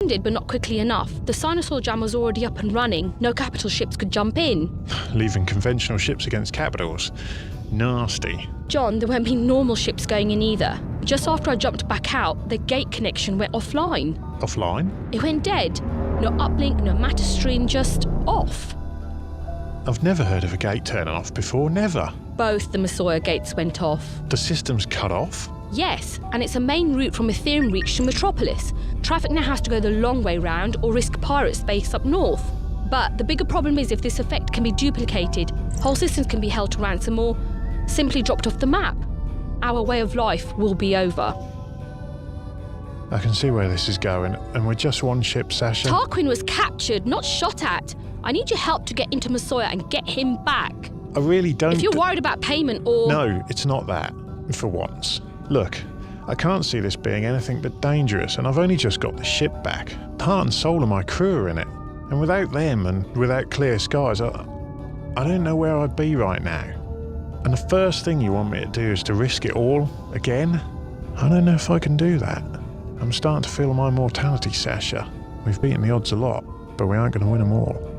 Did, but not quickly enough. The Sinusaur jam was already up and running. No capital ships could jump in. Leaving conventional ships against capitals. Nasty. John, there weren't been normal ships going in either. Just after I jumped back out, the gate connection went offline. Offline? It went dead. No uplink, no matter stream, just off. I've never heard of a gate turning off before, never. Both the Messiah gates went off. The system's cut off? Yes, and it's a main route from Ethereum Reach to Metropolis. Traffic now has to go the long way round or risk pirate space up north. But the bigger problem is if this effect can be duplicated, whole systems can be held to ransom or simply dropped off the map. Our way of life will be over. I can see where this is going, and we're just one ship, Sasha. Tarquin was captured, not shot at. I need your help to get into Messiah and get him back. I really don't... If you're worried about payment or... No, it's not that, for once. Look, I can't see this being anything but dangerous, and I've only just got the ship back. Heart and soul of my crew are in it. And without them, and without clear skies, I don't know where I'd be right now. And the first thing you want me to do is to risk it all, again? I don't know if I can do that. I'm starting to feel my mortality, Sasha. We've beaten the odds a lot, but we aren't going to win them all.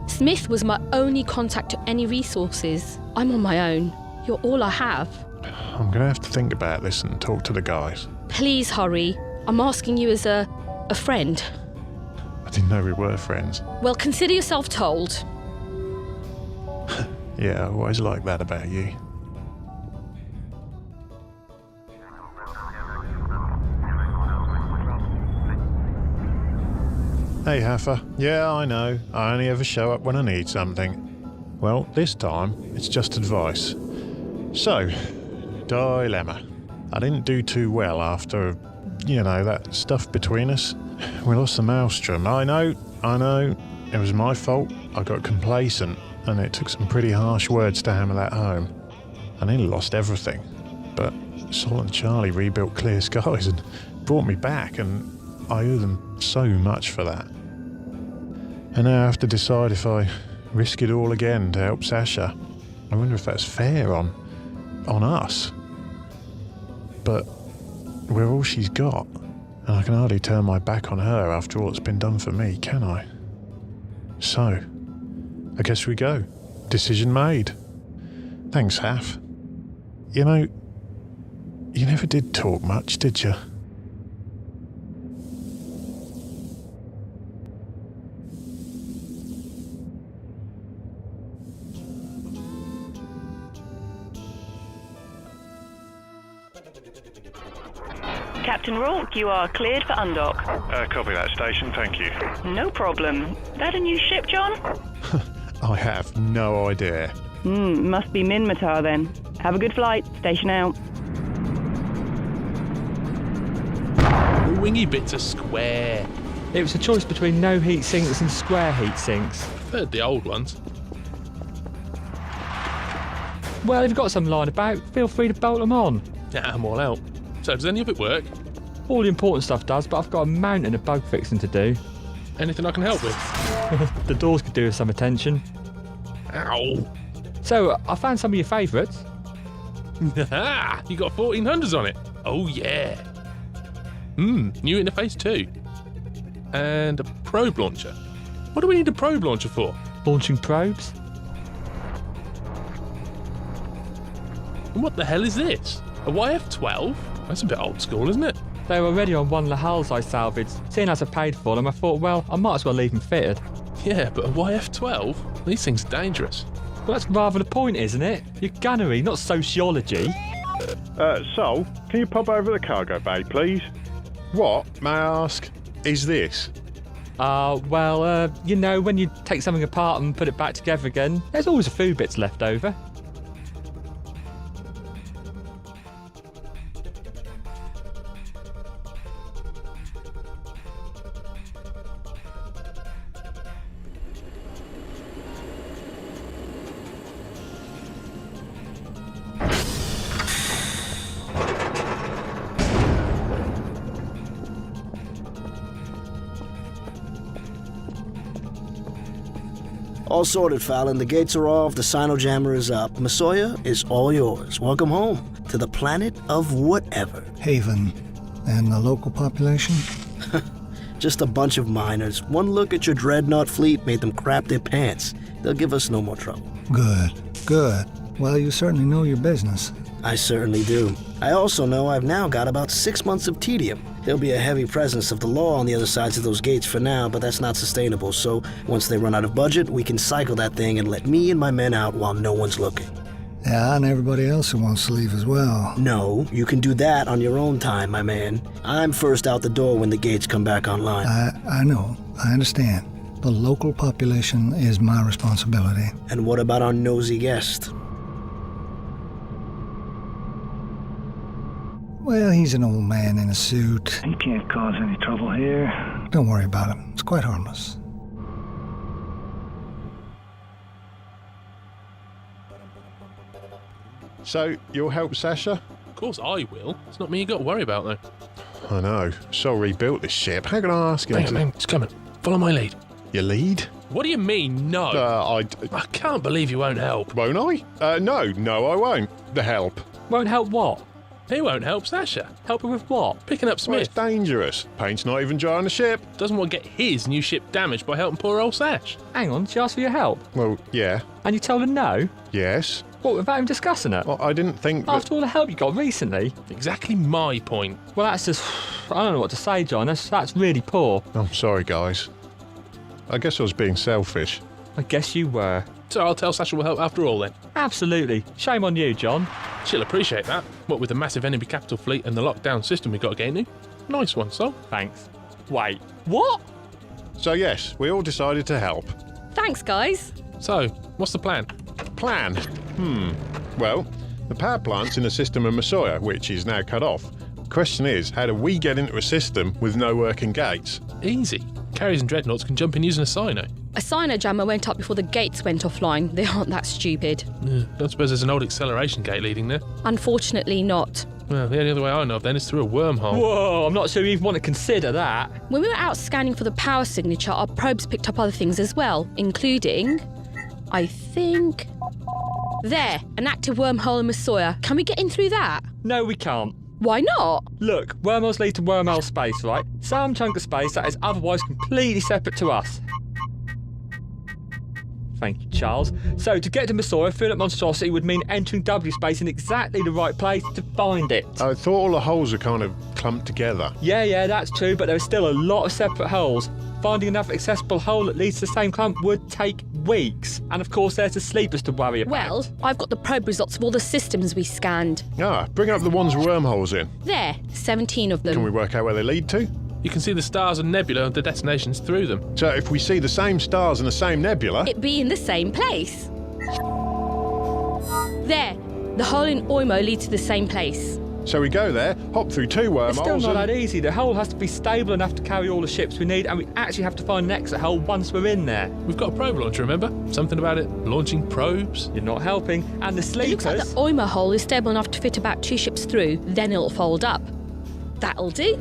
Smith was my only contact to any resources. I'm on my own. You're all I have. I'm going to have to think about this and talk to the guys. Please hurry. I'm asking you as a friend. I didn't know we were friends. Well, consider yourself told. Yeah, I always like that about you. Hey, Haffer. Yeah, I know. I only ever show up when I need something. Well, this time, it's just advice. So, dilemma. I didn't do too well after, that stuff between us. We lost the maelstrom. I know. It was my fault. I got complacent, and it took some pretty harsh words to hammer that home. I nearly lost everything. But Sol and Charlie rebuilt Clear Skies and brought me back, and I owe them so much for that. And now I have to decide if I risk it all again to help Sasha. I wonder if that's fair on us. But we're all she's got, and I can hardly turn my back on her after all that's been done for me, can I? So, I guess we go. Decision made. Thanks, Haf. You never did talk much, did you? Captain Rourke, you are cleared for undock. Copy that, station, thank you. No problem. That a new ship, John? I have no idea. Must be Minmatar then. Have a good flight. Station out. The wingy bits are square. It was a choice between no heat sinks and square heat sinks. Preferred the old ones. Well, if you've got some lying about, feel free to bolt them on. Yeah, I'm all out. So does any of it work? All the important stuff does, but I've got a mountain of bug fixing to do. Anything I can help with? The doors could do with some attention. Ow! So, I found some of your favourites. Haha! You got 1400s on it. Oh yeah. New interface too. And a probe launcher. What do we need a probe launcher for? Launching probes. And what the hell is this? A YF-12? That's a bit old school, isn't it? They were already on one of the hulls I salvaged. Seeing as I paid for them, I thought, well, I might as well leave them fitted. Yeah, but a YF-12? These things are dangerous. Well, that's rather the point, isn't it? You're gunnery, not sociology. Sol, can you pop over the cargo bay, please? What, may I ask, is this? When you take something apart and put it back together again, there's always a few bits left over. All sorted, Fallon. The gates are off, the Sinojammer is up. Messiah is all yours. Welcome home to the planet of whatever. Haven. And the local population? Just a bunch of miners. One look at your dreadnought fleet made them crap their pants. They'll give us no more trouble. Good, good. Well, you certainly know your business. I certainly do. I also know I've now got about 6 months of tedium. There'll be a heavy presence of the law on the other sides of those gates for now, but that's not sustainable. So once they run out of budget, we can cycle that thing and let me and my men out while no one's looking. Yeah, and everybody else who wants to leave as well. No, you can do that on your own time, my man. I'm first out the door when the gates come back online. I know. I understand. The local population is my responsibility. And what about our nosy guest? Well, he's an old man in a suit. He can't cause any trouble here. Don't worry about him. It's quite harmless. So, you'll help Sasha? Of course I will. It's not me you got to worry about, though. I know. Sol rebuilt this ship. How can I ask him Hang on, it's coming. Follow my lead. Your lead? What do you mean, no? I can't believe you won't help. Won't I? No, I won't. The help. Won't help what? He won't help Sasha. Help her with what? Picking up Well, it's Smith. dangerous. Paint's not even dry on the ship. Doesn't want to get his new ship damaged by helping poor old Sash. Hang on, she asked for your help. Well, yeah. And you told her no? Yes. What, without even discussing it? Well, I didn't think that... After all the help you got recently? Exactly my point. Well, that's just... I don't know what to say, John. That's really poor. I'm sorry, guys. I guess I was being selfish. I guess you were. So I'll tell Sasha we'll help after all then. Absolutely. Shame on you, John. She'll appreciate that. What with the massive enemy capital fleet and the lockdown system we got to get into. Nice one, Sol. Thanks. Wait, what? So yes, we all decided to help. Thanks, guys. So, what's the plan? Plan? Well, the power plant's in the system of Messiah, which is now cut off. Question is, how do we get into a system with no working gates? Easy. Carriers and dreadnoughts can jump in using a sino. A cyno jammer went up before the gates went offline. They aren't that stupid. Don't suppose there's an old acceleration gate leading there. Unfortunately not. Well, the only other way I know of then is through a wormhole. Whoa, I'm not sure you even want to consider that. When we were out scanning for the power signature, our probes picked up other things as well, including, I think... There, an active wormhole in Messiah. Can we get in through that? No, we can't. Why not? Look, wormholes lead to wormhole space, right? Some chunk of space that is otherwise completely separate to us. Thank you, Charles. So, to get to Messiah, through that monstrosity would mean entering W space in exactly the right place to find it. I thought all the holes are kind of clumped together. Yeah, that's true, but there's still a lot of separate holes. Finding another accessible hole that leads to the same clump would take weeks. And of course, there's the sleepers to worry about. Well, I've got the probe results of all the systems we scanned. Bring up the ones with wormholes in. There, 17 of them. Can we work out where they lead to? You can see the stars and nebula and the destinations through them. So if we see the same stars and the same nebula... It be in the same place. There, the hole in Oimo leads to the same place. So we go there, hop through two wormholes It's still not and... that easy. The hole has to be stable enough to carry all the ships we need, and we actually have to find an exit hole once we're in there. We've got a probe launcher, remember? Something about it launching probes. You're not helping. And the It sleepers... looks like the Oimo hole is stable enough to fit about 2 ships through, then it'll fold up. That'll do.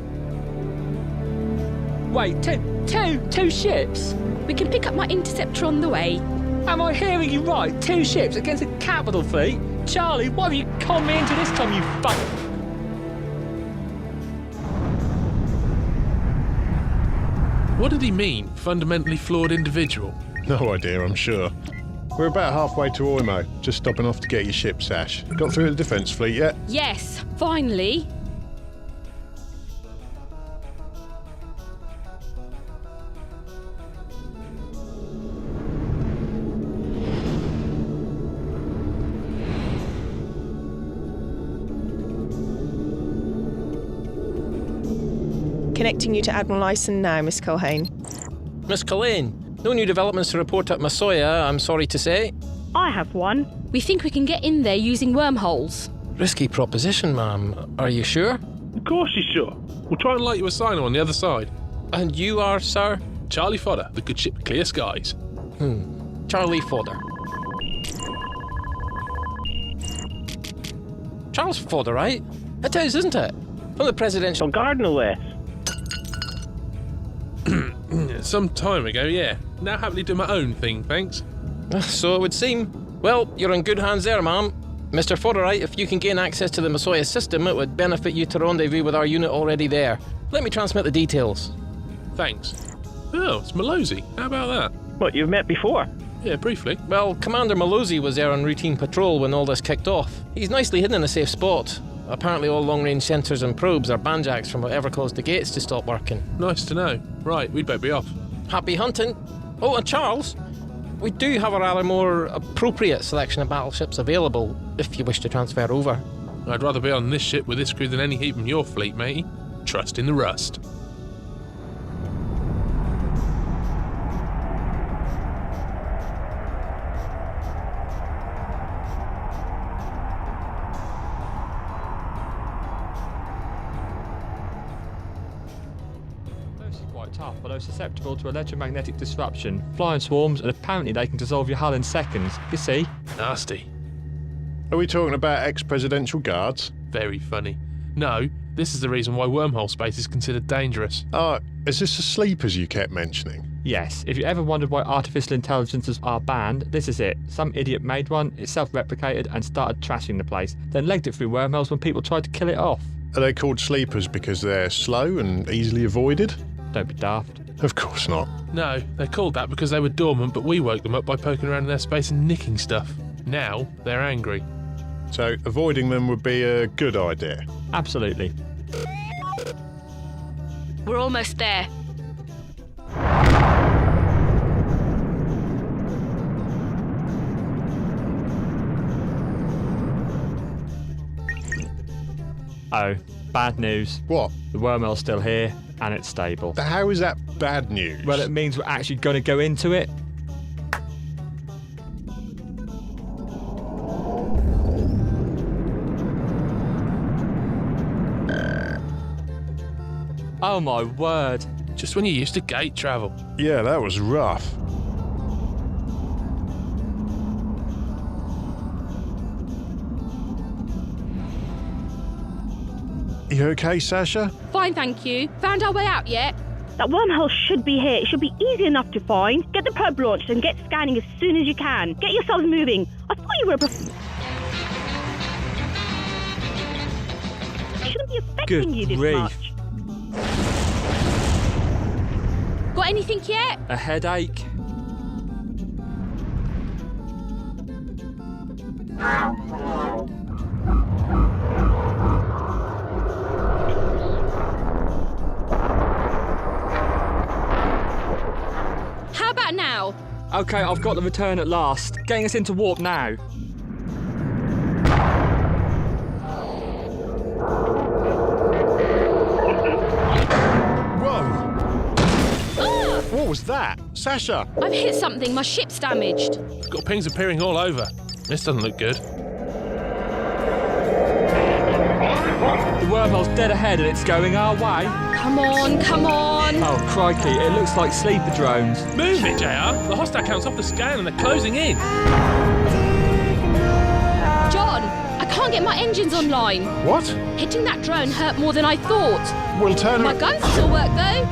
Wait, two ships? We can pick up my interceptor on the way. Am I hearing you right? 2 ships against a capital fleet? Charlie, what have you conned me into this time, you fuck... What did he mean, fundamentally flawed individual? No idea, I'm sure. We're about halfway to Oimo, just stopping off to get your ship, Sash. Got through the defence fleet yet? Yes, finally. Connecting you to Admiral Lyson now, Miss Culhane. Miss Culhane, no new developments to report at Messiah, I'm sorry to say. I have one. We think we can get in there using wormholes. Risky proposition, ma'am. Are you sure? Of course you're sure. We'll try and light you a signal on the other side. And you are, sir? Charlie Fodder, the good ship Clear Skies. Charlie Fodder. Charles Fodder, right? It is, isn't it? From the Presidential Guard, no less. Some time ago, yeah. Now happily do my own thing, thanks. So it would seem. Well, you're in good hands there, ma'am. Mr. Fodderite, if you can gain access to the Messiah system, it would benefit you to rendezvous with our unit already there. Let me transmit the details. Thanks. Oh, it's Malozzi. How about that? What, you've met before? Yeah, briefly. Well, Commander Malozzi was there on routine patrol when all this kicked off. He's nicely hidden in a safe spot. Apparently all long-range sensors and probes are banjacks from whatever caused the gates to stop working. Nice to know. Right, we'd better be off. Happy hunting. Oh, and Charles, we do have a rather more appropriate selection of battleships available if you wish to transfer over. I'd rather be on this ship with this crew than any heap in your fleet, matey. Trust in the rust. Tough, although susceptible to electromagnetic disruption, flying swarms, and apparently they can dissolve your hull in seconds. You see? Nasty. Are we talking about ex-presidential guards? Very funny. No, this is the reason why wormhole space is considered dangerous. Oh, is this the sleepers you kept mentioning? Yes, if you ever wondered why artificial intelligences are banned, this is it. Some idiot made one, it self-replicated and started trashing the place, then legged it through wormholes when people tried to kill it off. Are they called sleepers because they're slow and easily avoided? Don't be daft. Of course not. No, they're called that because they were dormant, but we woke them up by poking around in their space and nicking stuff. Now, they're angry. So avoiding them would be a good idea. Absolutely. We're almost there. Oh, bad news. What? The wormhole's still here, and it's stable. How is that bad news? Well, it means we're actually going to go into it. Oh my word. Just when you're used to gate travel. Yeah, that was rough. You okay, Sasha? Fine, thank you. Found our way out yet? That wormhole should be here. It should be easy enough to find. Get the probe launched and get scanning as soon as you can. Get yourselves moving. I thought you were a It shouldn't be affecting you this grief. much. Got anything yet? A headache. How about now? Okay, I've got the return at last. Getting us into warp now. Whoa! What was that? Sasha! I've hit something. My ship's damaged. I've got pings appearing all over. This doesn't look good. The wormhole's dead ahead and it's going our way. Come on, come on. Oh, crikey, it looks like sleeper drones. Move it, JR! The hostile count's off the scan and they're closing in. John, I can't get my engines online. What? Hitting that drone hurt more than I thought. We'll turn My her... guns still work though.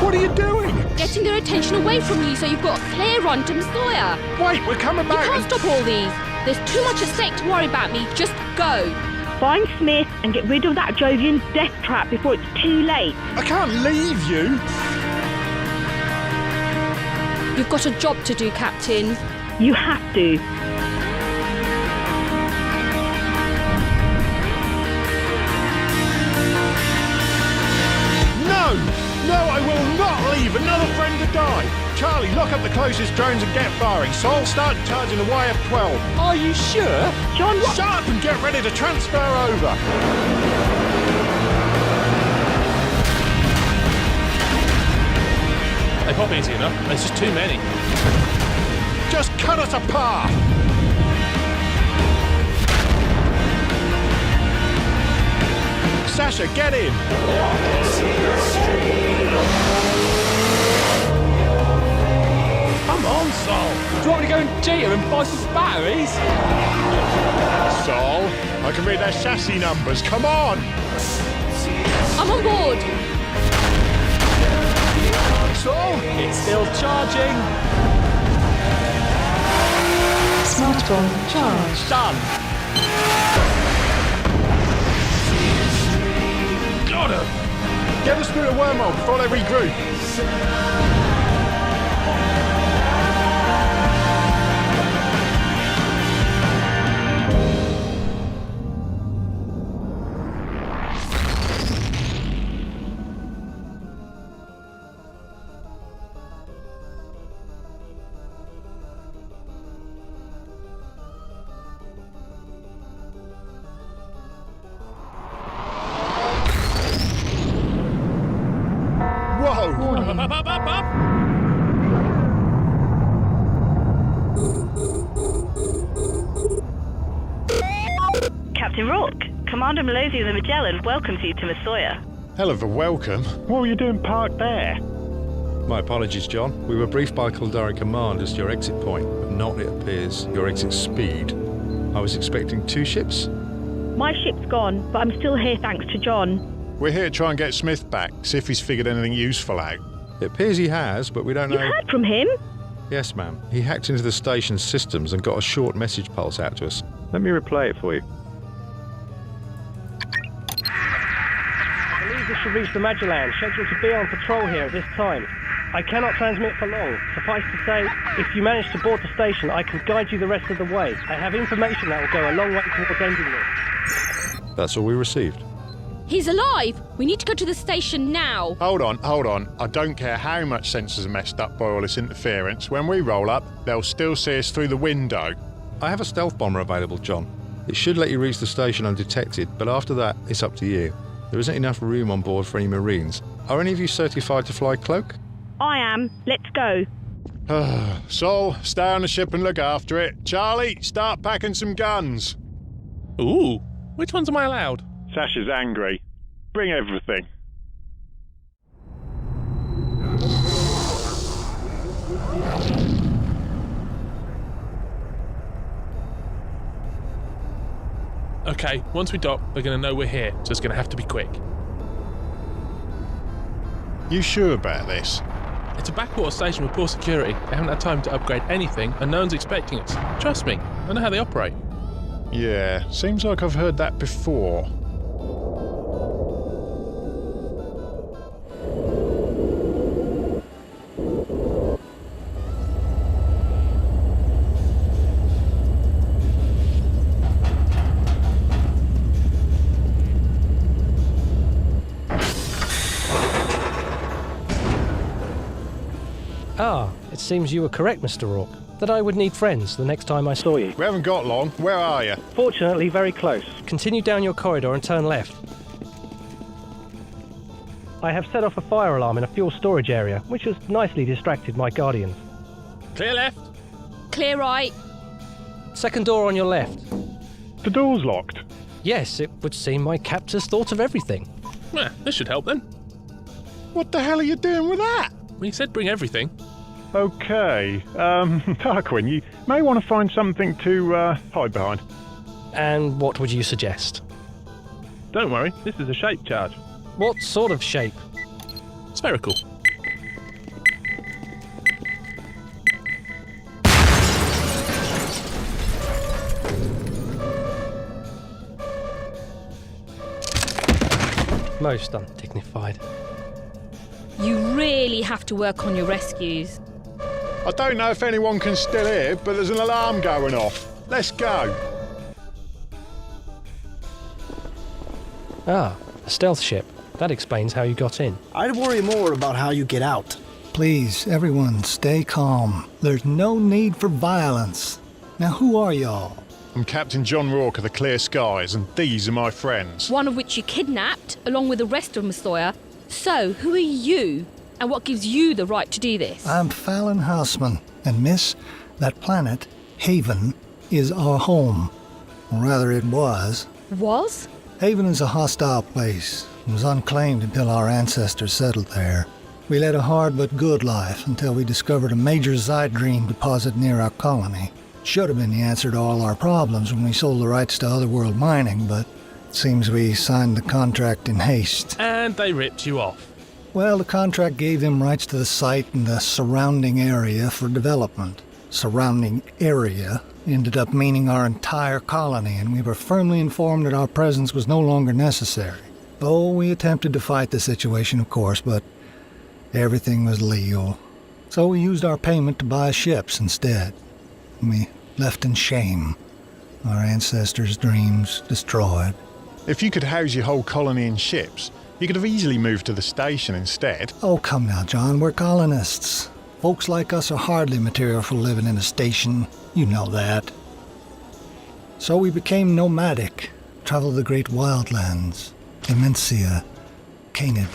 What are you doing? Getting their attention away from you so you've got a clear run to Messiah. Wait, we're coming You back. can't stop all these. There's too much at stake to worry about me. Just go. Find Smith and get rid of that Jovian death trap before it's too late. I can't leave you. You've got a job to do, Captain. You have to. No! No, I will not leave another friend to die. Charlie, lock up the closest drones and get firing. Sol, start charging the YF-12. Are you sure? John, what? Shut up and get ready to transfer over. They pop easy enough. There's just too many. Just cut us a path. Sasha, get in. Come on, Sol! Do you want me to go and jeter and buy some batteries? Sol, I can read their chassis numbers. Come on. I'm on board. Sol? It's still charging. Smartphone charged. Done. Got him! Get us through the wormhole before they regroup. Whoa! Up. Captain Rourke, Commander Malozzi of the Magellan welcomes you to Massoya. Hell of a welcome. What were you doing parked there? My apologies, John. We were briefed by Caldari Command as to your exit point, but not, it appears, your exit speed. I was expecting 2 ships. My ship's gone, but I'm still here thanks to John. We're here to try and get Smith back, see if he's figured anything useful out. It appears he has, but we don't know... You heard from him? Yes, ma'am. He hacked into the station's systems and got a short message pulse out to us. Let me replay it for you. I believe this should reach the Magellan, scheduled to be on patrol here at this time. I cannot transmit for long. Suffice to say, if you manage to board the station, I can guide you the rest of the way. I have information that will go a long way towards ending this. That's all we received. He's alive! We need to go to the station now. Hold on. I don't care how much sensors are messed up by all this interference. When we roll up, they'll still see us through the window. I have a stealth bomber available, John. It should let you reach the station undetected, but after that, it's up to you. There isn't enough room on board for any Marines. Are any of you certified to fly cloak? I am. Let's go. Sol, stay on the ship and look after it. Charlie, start packing some guns. Ooh, which ones am I allowed? Sasha's angry. Bring everything. Okay, once we dock, we're going to know we're here, so it's going to have to be quick. You sure about this? It's a backwater station with poor security. They haven't had time to upgrade anything, and no one's expecting us. Trust me, I know how they operate. Yeah, seems like I've heard that before. Ah, it seems you were correct, Mr. Rourke, that I would need friends the next time I saw you. We haven't got long. Where are you? Fortunately, very close. Continue down your corridor and turn left. I have set off a fire alarm in a fuel storage area, which has nicely distracted my guardians. Clear left. Clear right. Second door on your left. The door's locked. Yes, it would seem my captors thought of everything. This should help then. What the hell are you doing with that? Well, you said bring everything. Okay. Tarquin, you may want to find something to hide behind. And what would you suggest? Don't worry, this is a shape charge. What sort of shape? Spherical. Most undignified. You really have to work on your rescues. I don't know if anyone can still hear, but there's an alarm going off. Let's go. Ah, a stealth ship. That explains how you got in. I'd worry more about how you get out. Please, everyone, stay calm. There's no need for violence. Now, who are y'all? I'm Captain John Rourke of the Clear Skies, and these are my friends. One of which you kidnapped, along with the rest of Massoya. So, who are you? And what gives you the right to do this? I'm Fallon Houseman, and miss, that planet, Haven, is our home. Or rather, it was. Was? Haven is a hostile place. It was unclaimed until our ancestors settled there. We led a hard but good life until we discovered a major Zydrene deposit near our colony. Should have been the answer to all our problems when we sold the rights to Otherworld Mining, but it seems we signed the contract in haste. And they ripped you off. Well, the contract gave them rights to the site and the surrounding area for development. Surrounding area ended up meaning our entire colony, and we were firmly informed that our presence was no longer necessary. Oh, we attempted to fight the situation, of course, but everything was legal. So we used our payment to buy ships instead. We left in shame. Our ancestors' dreams destroyed. If you could house your whole colony in ships, you could have easily moved to the station instead. Oh, come now, John. We're colonists. Folks like us are hardly material for living in a station. You know that. So we became nomadic, traveled the great wildlands, Immensia, Canid.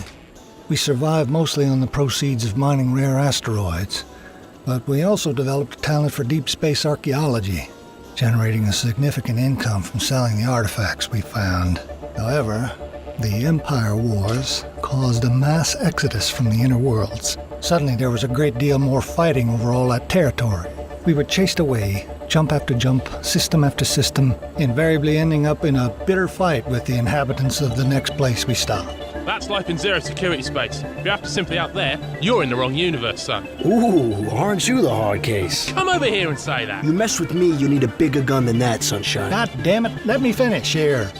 We survived mostly on the proceeds of mining rare asteroids, but we also developed a talent for deep space archaeology, generating a significant income from selling the artifacts we found. However, the Empire Wars caused a mass exodus from the inner worlds. Suddenly there was a great deal more fighting over all that territory. We were chased away, jump after jump, system after system, invariably ending up in a bitter fight with the inhabitants of the next place we stopped. That's life in zero security space. If you're after simply out there, you're in the wrong universe, son. Ooh, aren't you the hard case? Come over here and say that. You mess with me, you need a bigger gun than that, Sunshine. God damn it, let me finish here.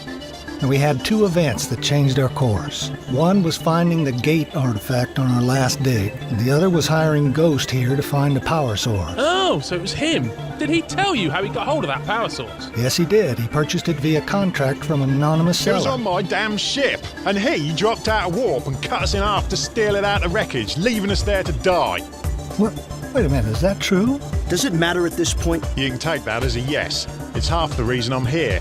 And we had two events that changed our course. One was finding the gate artifact on our last dig, and the other was hiring Ghost here to find a power source. Oh, so it was him. Did he tell you how he got hold of that power source? Yes, he did. He purchased it via contract from an anonymous It seller. was on my damn ship, and he dropped out of warp and cut us in half to steal it out of wreckage, leaving us there to die. What? Wait a minute, is that true? Does it matter at this point? You can take that as a yes. It's half the reason I'm here.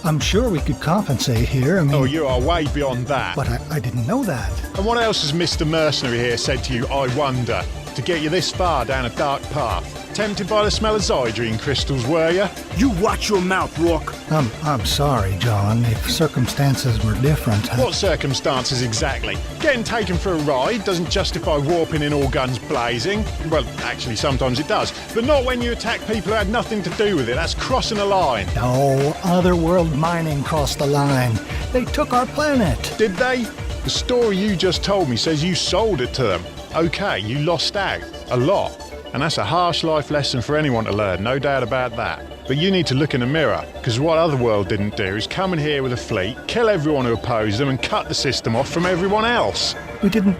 I'm sure we could compensate here. I mean... Oh, you are way beyond that. But I didn't know that. And what else has Mr. Mercenary here said to you, I wonder, to get you this far down a dark path? Tempted by the smell of Zydrine crystals, were you? You watch your mouth, Rourke. I'm sorry, John. If circumstances were different... What circumstances exactly? Getting taken for a ride doesn't justify warping in all guns blazing. Well, actually, sometimes it does. But not when you attack people who had nothing to do with it. That's crossing a line. No, otherworld mining crossed the line. They took our planet. Did they? The story you just told me says you sold it to them. Okay, you lost out. A lot. And that's a harsh life lesson for anyone to learn, no doubt about that. But you need to look in the mirror, because what Otherworld didn't do is come in here with a fleet, kill everyone who opposed them, and cut the system off from everyone else. We didn't...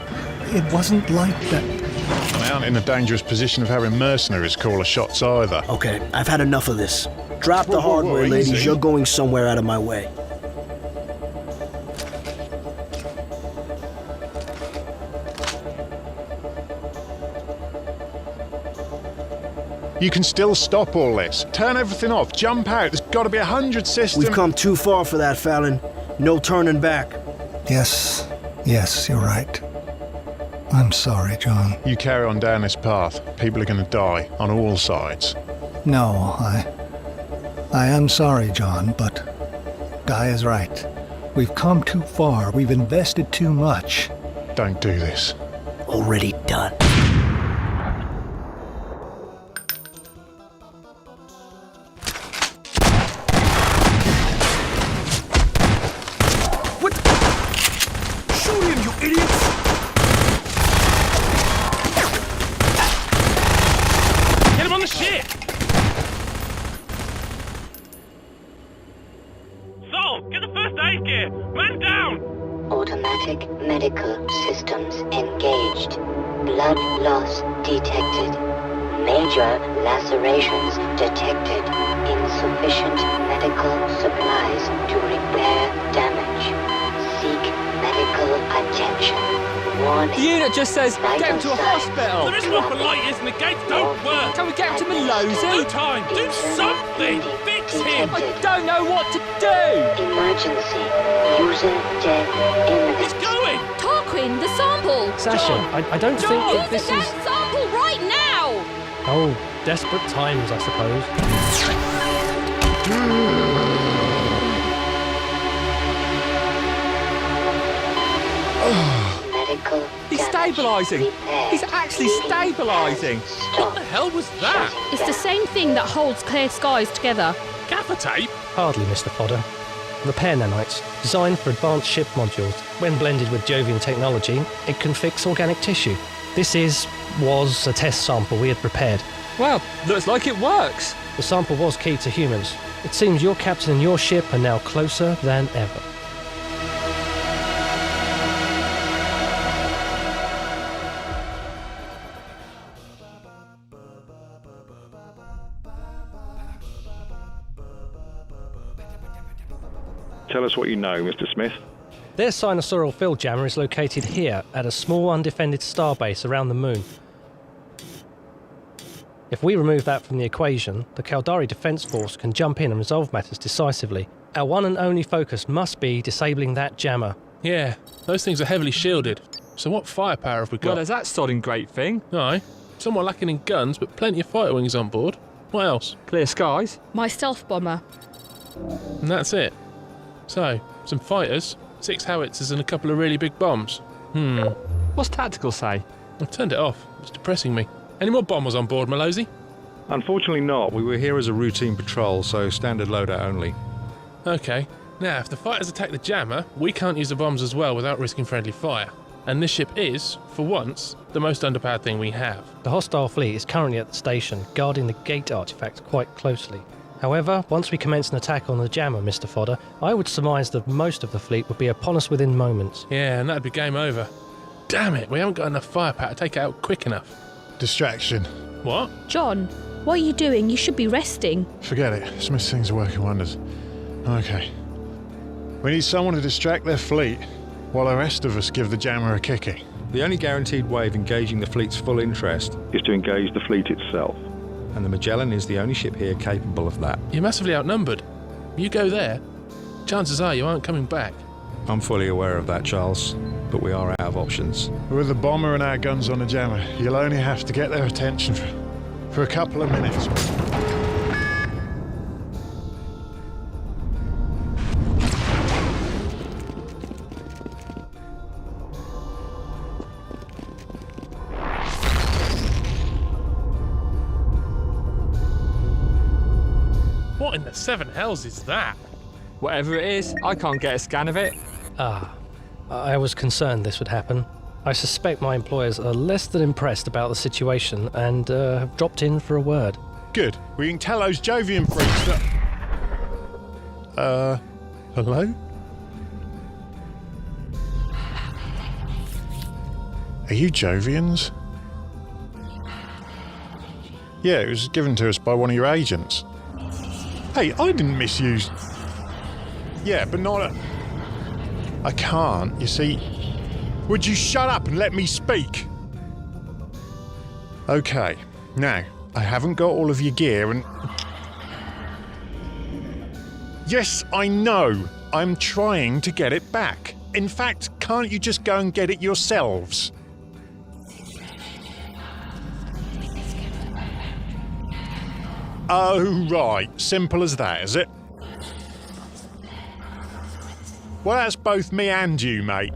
It wasn't like that. And they aren't in a dangerous position of having mercenaries call the shots either. Okay, I've had enough of this. Drop the hardware, ladies. Easy. You're going somewhere out of my way. You can still stop all this. Turn everything off. Jump out. There's got to be 100 systems. We've come too far for that, Fallon. No turning back. Yes, you're right. I'm sorry, John. You carry on down this path. People are going to die on all sides. No, I am sorry, John, but Guy is right. We've come too far. We've invested too much. Don't do this. Already done. Automatic medical systems engaged. Blood loss detected. Major lacerations detected. Insufficient medical supplies to repair damage. Seek medical attention. Warning. The unit just says, get him to a hospital. There is one for light, isn't the gates don't work. Can we get him to Malozzi? No time. Do something. Fix him. I don't know what to do. Emergency. User dead imminent. It's going. Tarquin, the sample. Sasha, I don't think Use this the is... damn sample right now. Oh, desperate times, I suppose. Medical. He's stabilising. He's actually stabilising. What the hell was that? It's the same thing that holds clear skies together. Gaffer tape? Hardly, Mr. Potter. Repair nanites, designed for advanced ship modules. When blended with Jovian technology, it can fix organic tissue. This was a test sample we had prepared. Well, looks like it works. The sample was key to humans. It seems your captain and your ship are now closer than ever. Tell us what you know, Mr. Smith. Their sinusoidal field jammer is located here, at a small undefended starbase around the moon. If we remove that from the equation, the Caldari Defence Force can jump in and resolve matters decisively. Our one and only focus must be disabling that jammer. Yeah, those things are heavily shielded. So what firepower have we got? Well, there's that sodding great thing. Aye. Somewhat lacking in guns, but plenty of fighter wings on board. What else? Clear skies. My stealth bomber. And that's it. So, some fighters, 6 howitzers and a couple of really big bombs. What's tactical say? I turned it off. It's depressing me. Any more bombers on board, Malosey? Unfortunately not. We were here as a routine patrol, so standard loadout only. Okay. Now, if the fighters attack the jammer, we can't use the bombs as well without risking friendly fire. And this ship is, for once, the most underpowered thing we have. The hostile fleet is currently at the station, guarding the gate artifact quite closely. However, once we commence an attack on the jammer, Mr. Fodder, I would surmise that most of the fleet would be upon us within moments. Yeah, and that'd be game over. Damn it, we haven't got enough firepower to take it out quick enough. Distraction. What? John, what are you doing? You should be resting. Forget it. Smith's things are working wonders. Okay. We need someone to distract their fleet, while the rest of us give the jammer a kicking. The only guaranteed way of engaging the fleet's full interest Is to engage the fleet itself. and the Magellan is the only ship here capable of that. You're massively outnumbered. You go there, chances are you aren't coming back. I'm fully aware of that, Charles, but we are out of options. With the bomber and our guns on the jammer, you'll only have to get their attention for a couple of minutes. What in the 7 hells is that? Whatever it is, I can't get a scan of it. I was concerned this would happen. I suspect my employers are less than impressed about the situation and have dropped in for a word. Good. We can tell those Jovian freaks that... hello? Are you Jovians? Yeah, it was given to us by one of your agents. Hey, I didn't misuse... Yeah, but not a... I can't, you see. Would you shut up and let me speak? Okay, now, I haven't got all of your gear and... Yes, I know. I'm trying to get it back. In fact, can't you just go and get it yourselves? Oh, right. Simple as that, is it? Well, that's both me and you, mate.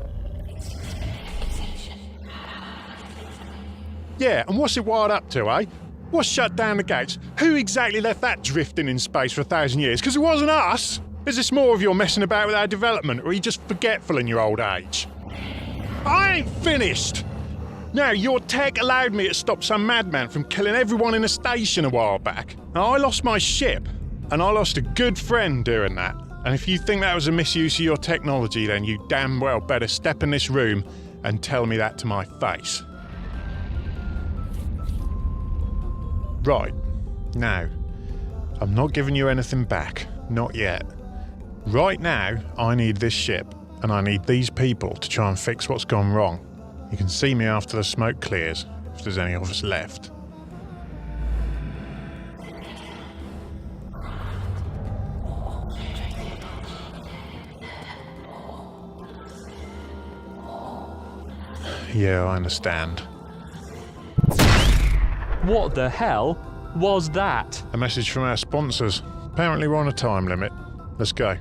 Yeah, and what's it wired up to, eh? What's shut down the gates? Who exactly left that drifting in space for 1,000 years? Because it wasn't us! Is this more of your messing about with our development, or are you just forgetful in your old age? I ain't finished! Now, your tech allowed me to stop some madman from killing everyone in a station a while back. Now, I lost my ship, and I lost a good friend doing that. And if you think that was a misuse of your technology, then you damn well better step in this room and tell me that to my face. Right. Now, I'm not giving you anything back. Not yet. Right now, I need this ship, and I need these people to try and fix what's gone wrong. You can see me after the smoke clears, if there's any of us left. Yeah, I understand. What the hell was that? A message from our sponsors. Apparently we're on a time limit. Let's go.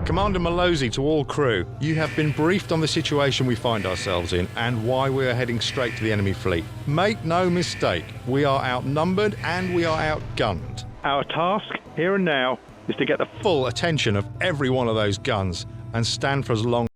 Commander Malosey to all crew, you have been briefed on the situation we find ourselves in and why we are heading straight to the enemy fleet. Make no mistake, we are outnumbered and we are outgunned. Our task, here and now, is to get the full attention of every one of those guns and stand for as long